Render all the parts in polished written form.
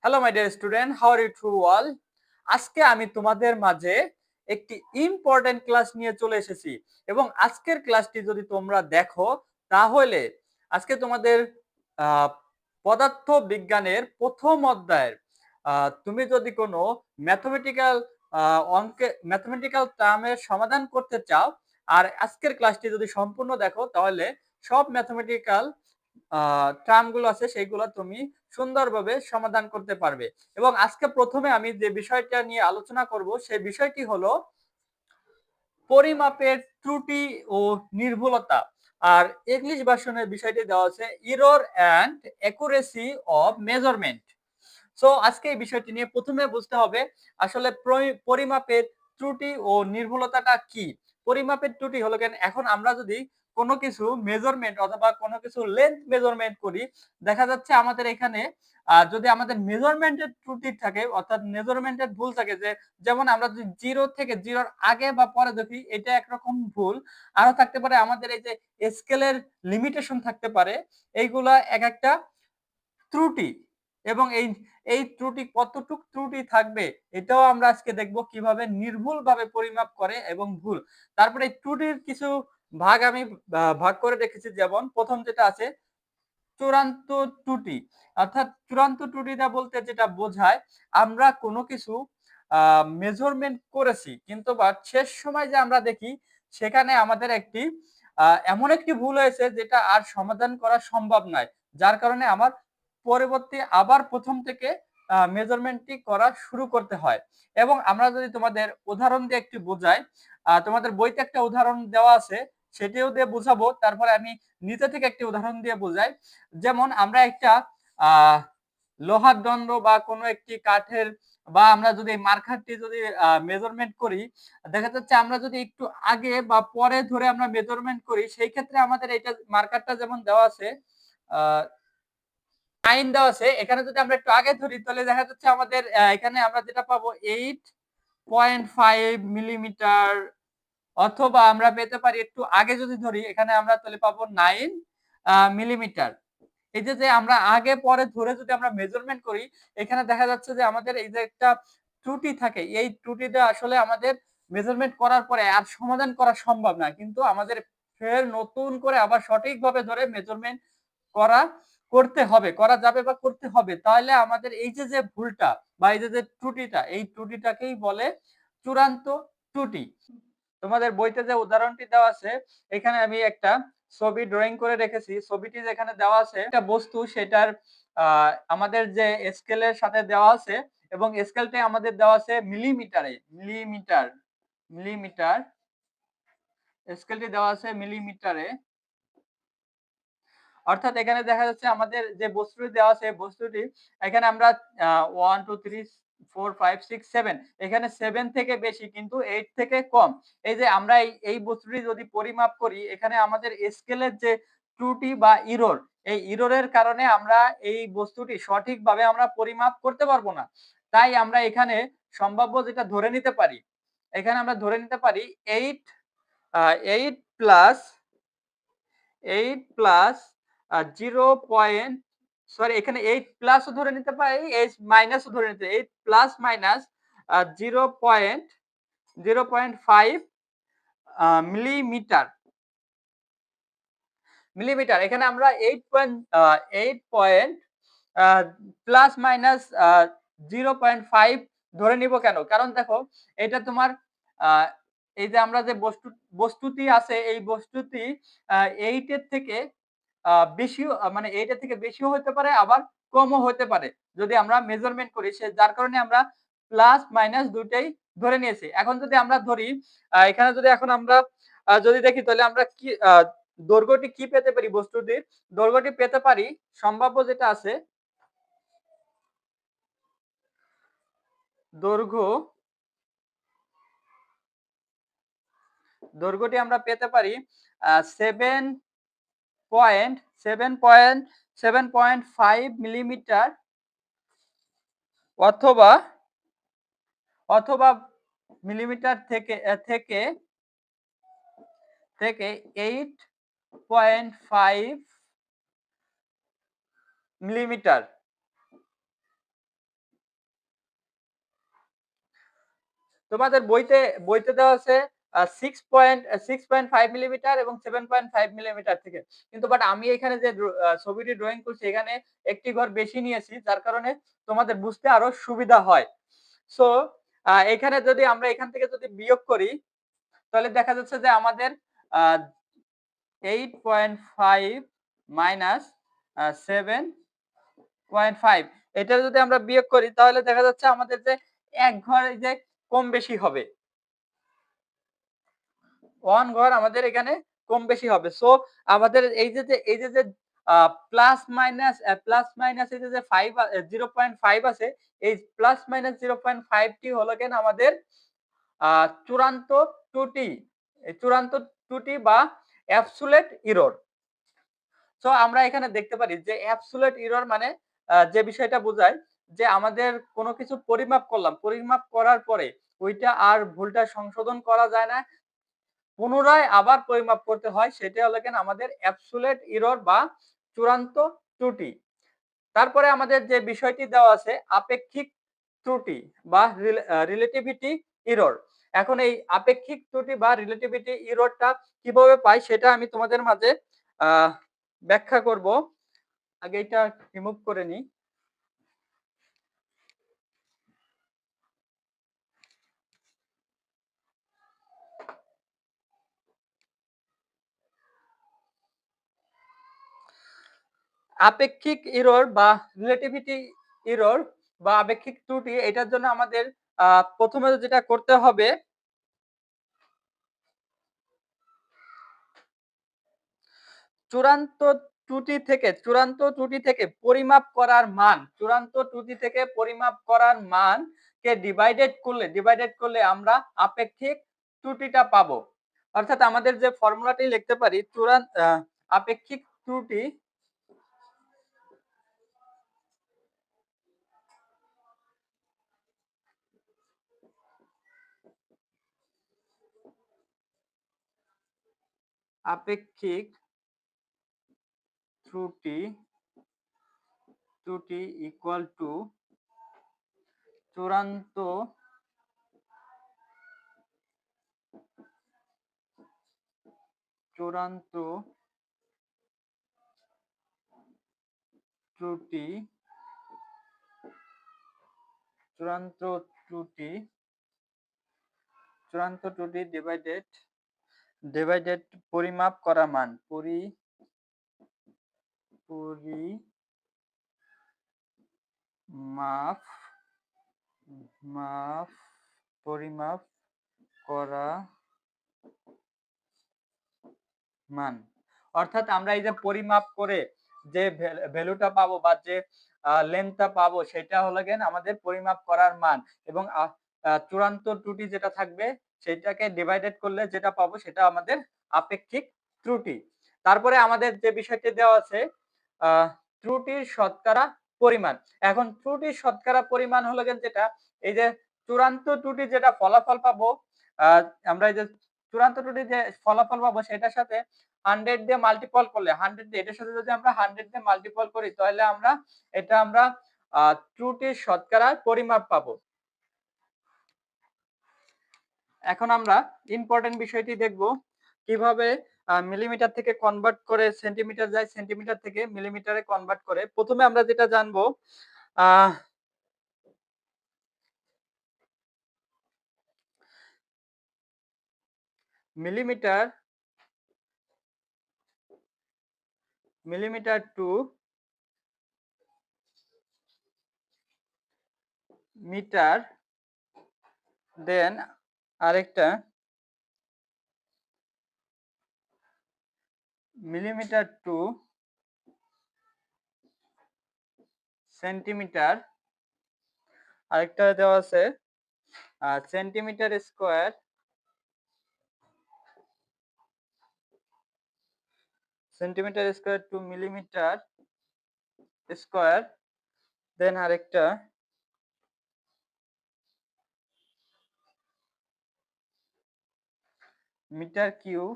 Hello my dear student, how are you to all. আজকে আমি তোমাদের মাঝে একটি ইম্পর্টেন্ট ক্লাস নিয়ে চলে এসেছি এবং আজকের ক্লাসটি যদি তোমরা দেখো তাহলে আজকে তোমাদের আহ, পদার্থ বিজ্ঞানের প্রথম অধ্যায়ের তুমি যদি কোনো ম্যাথমেটিক্যাল ম্যাথমেটিক্যাল টার্মের সমাধান করতে চাও আর আজকের ক্লাসটি যদি সম্পূর্ণ দেখো তাহলে সব ম্যাথমেটিক্যাল টার্মগুলো আছে সেইগুলো তুমি সুন্দরভাবে সমাধান করতে পারবে। এবং আজকে প্রথমে আমি যে বিষয়টা নিয়ে আলোচনা করব সেই বিষয়টি হলো পরিমাপের ত্রুটি ও নির্ভুলতা। আর ইংলিশ ভার্সনের বিষয়টি দেওয়া আছে error and accuracy of measurement. So আজকে এই বিষয়টি নিয়ে প্রথমে বুঝতে হবে আসলে পরিমাপের ত্রুটি ও নির্ভুলতাটা কি। পরিমাপের ত্রুটি হলো কেন, এখন আমরা যদি কোনো কিছু মেজারমেন্ট অথবা কোনো কিছু লেন্থ মেজারমেন্ট করি, দেখা যাচ্ছে আমাদের এখানে যদি আমাদের মেজারমেন্টের ত্রুটি থাকে অর্থাৎ মেজারমেন্টের ভুল থাকে, যে যেমন আমরা যদি জিরো থেকে জিরোর আগে বা পরে দেখি এটা একরকম ভুল, আরো থাকতে পারে আমাদের এই যে স্কেলের লিমিটেশন থাকতে পারে, এইগুলা এক একটা ত্রুটি। এবং এই এই ত্রুটি কতটুক ত্রুটি থাকবে এটাও আমরা আজকে দেখব কিভাবে নির্ভুলভাবে পরিমাপ করে এবং ভুল। তারপরে এই ত্রুটির কিছু ভাগ আমি ভাগ করে রেখেছি, যেমন প্রথম যেটা আছে চূড়ান্ত ত্রুটি। অর্থাৎ চূড়ান্ত ত্রুটিটা বলতে যেটা বোঝায় আমরা কোনো কিছু মেজারমেন্ট করেছি কিন্তু বা শেষ সময় যে আমরা দেখি সেখানে আমাদের একটি এমন একটি ভুল হয়েছে যেটা আর সমাধান করা সম্ভব নয়, যার কারণে আমার পরবর্তী আবার প্রথম থেকে মেজারমেন্টটি করা শুরু করতে হয়। এবং আমরা যদি তোমাদের উদাহরণ দিয়ে একটু বোঝাই, তোমাদের বইতে একটা উদাহরণ দেওয়া আছে সেটিও দিয়ে বোঝাবো, তারপরে আমি নিচে থেকে একটি উদাহরণ দিয়ে বোঝাই। যেমন আমরা একটা লোহার দণ্ড বা কোনো একটি কাঠের বা আমরা যদি মার্কারটি যদি মেজারমেন্ট করি, দেখা যাচ্ছে আমরা যদি একটু আগে বা পরে ধরে আমরা মেজারমেন্ট করি সেই ক্ষেত্রে আমাদের এটা মার্কারটা যেমন দেওয়া আছে 9 দেওয়া আছে, এখানে যদি আমরা একটু আগে ধরি তাহলে দেখা যাচ্ছে আমাদের এখানে আমরা যেটা পাবো 8.5 মিলিমিটার, অথবা আমরা পেতে পারি একটু আগে যদি ধরি এখানে আমরা তাহলে পাবো 9 মিলিমিটার। এই যে আমরা আগে পরে ধরে যদি আমরা মেজারমেন্ট করি এখানে দেখা যাচ্ছে যে আমাদের এই যে একটা ত্রুটি থাকে, এই ত্রুটিটা আসলে আমাদের মেজারমেন্ট করার পরে আর সমাধান করা সম্ভব না, কিন্তু আমাদের ফের নতুন করে আবার সঠিকভাবে ধরে মেজারমেন্ট করা করতে হবে, করা যাবে বা করতে হবে, তাহলে আমাদের এই যে ভুলটা বা এই যে ত্রুটিটা, এই ত্রুটিটাকেই বলে চূড়ান্ত ত্রুটি। তোমাদের বইতে যে উদাহরণটি দেওয়া আছে এখানে আমি একটা ছবি ড্রয়িং করে রেখেছি। ছবিটি যেখানে দেওয়া আছে একটা বস্তু, সেটার আমাদের যে স্কেলের সাথে দেওয়া আছে এবং স্কেলটা আমাদের দেওয়া আছে মিলিমিটারে, মিলিমিটার স্কেলটি দেওয়া আছে মিলিমিটারে। অর্থাৎ এখানে দেখা যাচ্ছে আমাদের যে বস্তুটি দেওয়া আছে বস্তুটি এখানে আমরা 1 2 3 4 5 6 7, এখানে 7 থেকে বেশি কিন্তু 8 থেকে কম। এই যে আমরা এই বস্তুটি যদি পরিমাপ করি এখানে আমাদের স্কেলের যে ত্রুটি বা ইরর, এই ইররের কারণে আমরা এই বস্তুটি সঠিকভাবে আমরা পরিমাপ করতে পারবো না। তাই আমরা এখানে সম্ভাব্য যেটা ধরে নিতে পারি, এখানে আমরা ধরে নিতে পারি 8 8 প্লাস 8 প্লাস 0 পয়েন্ট, সরি এখানে 8 প্লাসও ধরে নিতে পারি, 8 মাইনাসও ধরে নিতে, 8 প্লাস মাইনাস 0.05 মিলিমিটার। এখানে আমরা 8 পয়েন্ট প্লাস মাইনাস 0.5 ধরে নিব কেন? কারণ দেখো এটা তোমার আহ, এই যে আমরা যে বস্তুটি আছে এই বস্তুটি 8 এর থেকে বেশিও, মানে 8 এর থেকে বেশিও হতে পারে আবার কমও হতে পারে যদি আমরা মেজারমেন্ট করি, যার কারণে আমরা প্লাস মাইনাস দুইটাই ধরে নিয়েছি। এখন যদি আমরা ধরি এখানে যদি এখন আমরা যদি দেখি তাহলে আমরা কি দৈর্ঘ্যটি কি পেতে পারি, বস্তুটির দৈর্ঘ্যটি পেতে পারি সম্ভাব্য যেটা আছে দৈর্ঘ্য, দৈর্ঘ্যটি আমরা পেতে পারি 7.5 মিলিমিটার, অথবা অথবা মিলিমিটার থেকে থেকে থেকে 8.5 মিলিমিটার। তোমাদের বইতে দেওয়া আছে 6.5 মিলিমিটার এবং 7.5 মিলিমিটার থেকে। কিন্তু বাট আমি এখানে যে ছবিটি ড্রয়িং করছি এখানে একটি ঘর বেশি নিয়েছি, যার কারণে তোমাদের বুঝতে আরো সুবিধা হয়। সো এখানে যদি আমরা এখান থেকে যদি বিয়োগ করি, তাহলে দেখা যাচ্ছে যে আমাদের 8.5 মাইনাস 7.5, এটা যদি আমরা বিয়োগ করি তাহলে দেখা যাচ্ছে আমাদের যে এক ঘর এই যে কম বেশি হবে, 1 ঘর আমাদের এখানে কম বেশি হবে। সো আমাদের এই যে প্লাস মাইনাস এই যে 5 0.5 আছে, এই প্লাস মাইনাস 0.5 টি হলো কেন আমাদের চূড়ান্ত ত্রুটি। এই চূড়ান্ত ত্রুটি বা অ্যাবসোলিউট এরর। সো আমরা এখানে দেখতে পারি যে অ্যাবসোলিউট এরর মানে যে বিষয়টা বোঝায় যে আমাদের কোনো কিছু পরিমাপ করলাম, পরিমাপ করার পরে ওইটা আর ভুলটা সংশোধন করা যায় না, পুনরায় আবার পরিমাপ করতে হয়, সেটা হলো কেন আমাদের অ্যাবসোলিউট এরর বা চূড়ান্ত ত্রুটি। তারপরে আমাদের যে বিষয়টি দেওয়া আছে আপেক্ষিক ত্রুটি বা রিলেটিভিটি এরর। এখন এই আপেক্ষিক ত্রুটি বা রিলেটিভিটি এররটা কিভাবে পাই সেটা আমি তোমাদের মাঝে ব্যাখ্যা করব। আগে এটা রিমুভ করে নিই। আপেক্ষিক এরর বা রিলেটিভিটি এরর বা আপেক্ষিক ত্রুটি, এটার জন্য আমাদের প্রথমে যেটা করতে হবে, চূড়ান্ত ত্রুটি থেকে পরিমাপ করার মান, চূড়ান্ত ত্রুটি থেকে পরিমাপ করার মান কে ডিভাইডেড করলে আমরা আপেক্ষিক ত্রুটিটা পাবো। অর্থাৎ আমাদের যে ফর্মুলাটি লিখতে পারি আপেক্ষিক ত্রুটি আপেক্ষিক ত্রুটি ইকুয়াল টু চূড়ান্ত ত্রুটি ডিভাইডেড পরিমাপ করা মান, পরিমাপ করা মান। অর্থাৎ আমরা এই যে পরিমাপ করে যে ভ্যালুটা পাবো বা যে লেন্থটা পাবো সেটা হলো গেন আমাদের পরিমাপ করার মান, এবং চূড়ান্ত ত্রুটি যেটা থাকবে সেটাকে ডিভাইডেড করলে যেটা পাবো সেটা আমাদের আপেক্ষিক ত্রুটি। তারপরে আমাদের যে বিষয়টি দেওয়া আছে ত্রুটির শতকরা পরিমাণ। এখন ত্রুটির শতকরা পরিমাণ হলো গেন যেটা এই যে চূড়ান্ত ত্রুটি যেটা ফলাফল পাবো, আমরা এই যে চূড়ান্ত ত্রুটি যে ফলাফল পাবো সেটার সাথে 100 দিয়ে মাল্টিপল করলে, 100 দিয়ে এটার সাথে যদি আমরা 100 দিয়ে মাল্টিপল করি তাহলে আমরা ত্রুটির শতকরা পরিমাপ পাবো। এখন আমরা ইম্পর্টেন্ট বিষয়টি দেখব কিভাবে মিলিমিটার থেকে কনভার্ট করে সেন্টিমিটার যায়, সেন্টিমিটার থেকে মিলিমিটারে কনভার্ট করে। প্রথমে আমরা যেটা জানবো মিলিমিটার টু মিটার, দেন আরেকটা মিলিমিটার টু সেন্টিমিটার, আরেকটা দেওয়া আছে centimetre square, two millimetre square, then আরেকটা metre cube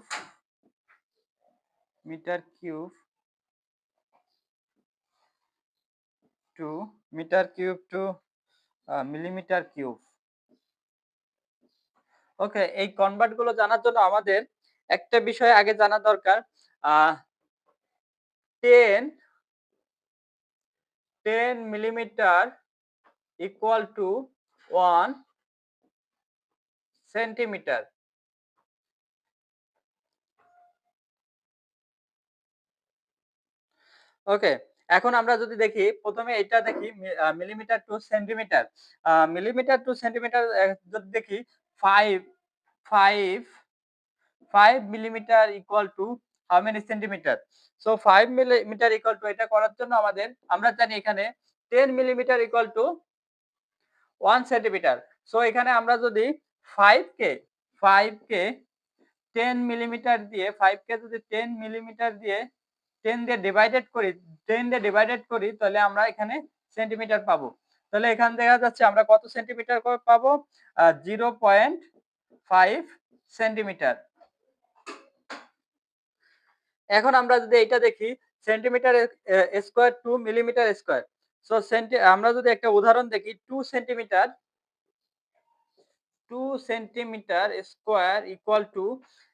two millimetre cube. Okay, এই কনভার্ট গুলো জানার জন্য আমাদের একটা বিষয় আগে জানা দরকার। Ah 10 millimetre equal to 1 centimetre. Okay, এখন আমরা যদি দেখি, প্রথমে এটা দেখি millimetre to centimetre. Millimetre to centimetre যদি দেখি 5 5 5 millimetre equal to how many centimetre? So 5 millimetre equal to, এটা করার জন্য আমাদের, আমরা জানি এখানে 10 millimetre equal to 1 centimetre. So এখানে আমরা যদি 5 কে 5 কে 10 মিলিমিটার দিয়ে 5 কে যদি 10 মিলিমিটার দিয়ে 10 দিয়ে ডিভাইডেড করি, 10 দিয়ে ডিভাইডেড করি, তাহলে আমরা এখানে সেন্টিমিটার পাবো। তাহলে এখানে দেখা যাচ্ছে আমরা কত সেন্টিমিটার করে পাবো? 0.5 সেন্টিমিটার। এখন আমরা যদি এটা দেখি centimetre square to millimetre square. So আমরা যদি একটা উদাহরণ দেখি 2 সেন্টিমিটার স্কয়ার ইকুয়াল টু,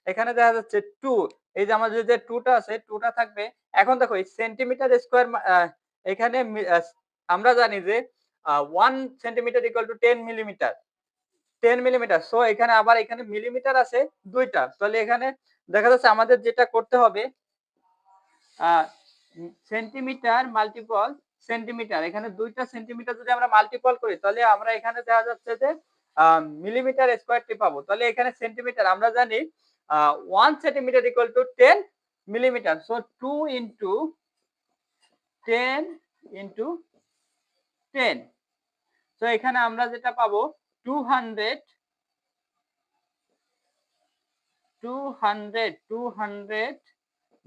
এখানে দেখা যাচ্ছে 2, এই যে আমাদের যে 2 টা আছে 2 টা থাকবে। এখন দেখো এই সেন্টিমিটার স্কয়ার, এখানে আমরা জানি যে 1 centimetre equal to 10 millimetre. 10 millimetre. So এখানে আবার এখানে মিলিমিটার আছে 2 টা। তাহলে এখানে দেখা যাচ্ছে আমাদের যেটা করতে হবে, সেন্টিমিটার মাল্টিপল সেন্টিমিটার, এখানে 2টা সেন্টিমিটার যদি আমরা মাল্টিপল করি, তাহলে আমরা এখানে দেখা যাচ্ছে যে মিলিমিটার স্কয়ারটি পাবো। তাহলে এখানে সেন্টিমিটার আমরা জানি 1 centimetre equal to 10 millimetre. So 2 into 10 into 10। So এখানে আমরা যেটা পাবো 200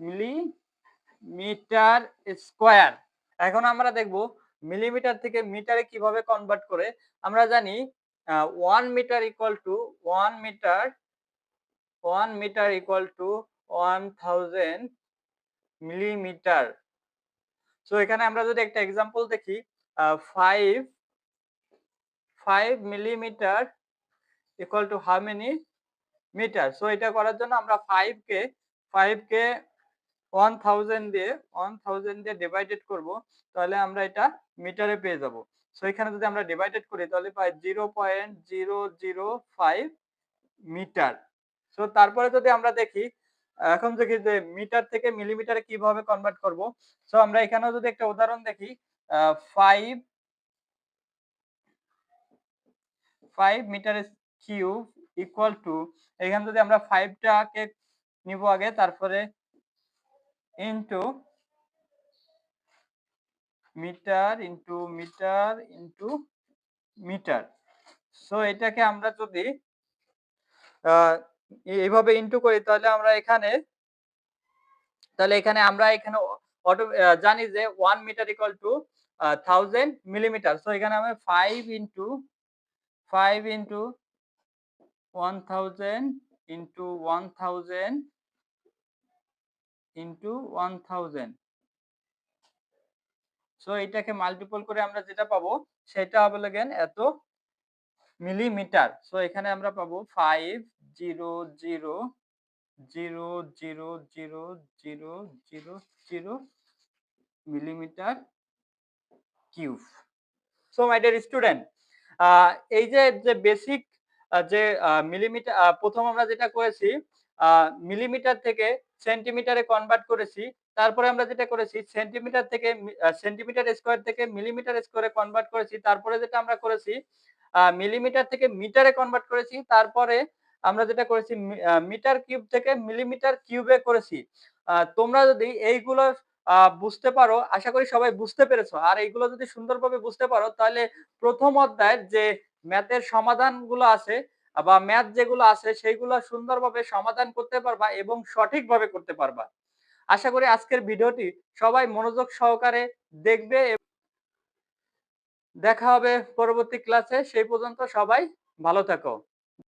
মিলিমিটার স্কয়ার। এখন আমরা দেখব মিলিমিটার থেকে মিটারে কিভাবে কনভার্ট করে। আমরা জানি 1 metre equal to 1 metre 1 metre equal to 1000 millimetre. So এখানে আমরা যদি একটা एग्जांपल দেখি, 5 millimetre equal to how many metre. So এটা করার জন্য আমরা 5 কে 1000 দিয়ে ডিভাইডেড করব, তাহলে আমরা এটা মিটারে পেয়ে যাব। সো এখানে যদি আমরা ডিভাইডেড করি তাহলে পাই 0.005 মিটার। সো তারপরে যদি আমরা দেখি, এখন দেখি যে মিটার থেকে মিলিমিটারে কিভাবে কনভার্ট করব। সো আমরা এখানেও যদি একটা উদাহরণ দেখি, 5 মিটার কিউব ইকুয়াল টু, এখানে যদি আমরা 5 টাকে নিব আগে, তারপরে into metre into metre into metre. So এটাকে আমরা যদি এইভাবে ইনটু করি, তাহলে আমরা এখানে অটো জানি যে 1 metre equal to 1000 millimetre. So এখানে আমরা 5 ইনটু 1000 ইনটু 1000 ইনটু 1000। সো এটাকে মাল্টিপল করে আমরা যেটা পাবো সেটা হবে লাগেন এত মিলিমিটার। সো এখানে আমরা পাবো 500,000,000,000 millimetre cube. So my dear student, এই যে বেসিক যে মিলিমিটার, প্রথম আমরা যেটা করেছি মিলিমিটার থেকে সেন্টিমিটারে কনভার্ট করেছি। তারপরে আমরা যেটা করেছি সেন্টিমিটার থেকে সেন্টিমিটার স্কয়ার থেকে মিলিমিটার স্কয়ারে কনভার্ট করেছি। তারপরে যেটা আমরা করেছি মিলিমিটার থেকে মিটারে কনভার্ট করেছি। তারপরে আমরা যেটা করেছি মিটার কিউব থেকে মিলিমিটার কিউবে করেছি। তোমরা যদি এইগুলো বুঝতে পারো, আশা করি সবাই বুঝতে পেরেছো। আর এইগুলো যদি সুন্দরভাবে বুঝতে পারো, তাহলে প্রথম অধ্যায়ের যে ম্যাথের সমাধানগুলো আছে বা ম্যাথ যেগুলো আছে সেইগুলো সুন্দরভাবে সমাধান করতে পারবা এবং সঠিকভাবে করতে পারবা। আশা করি আজকের ভিডিওটি সবাই মনোযোগ সহকারে দেখবে। দেখা হবে পরবর্তী ক্লাসে। সেই পর্যন্ত সবাই ভালো থাকো।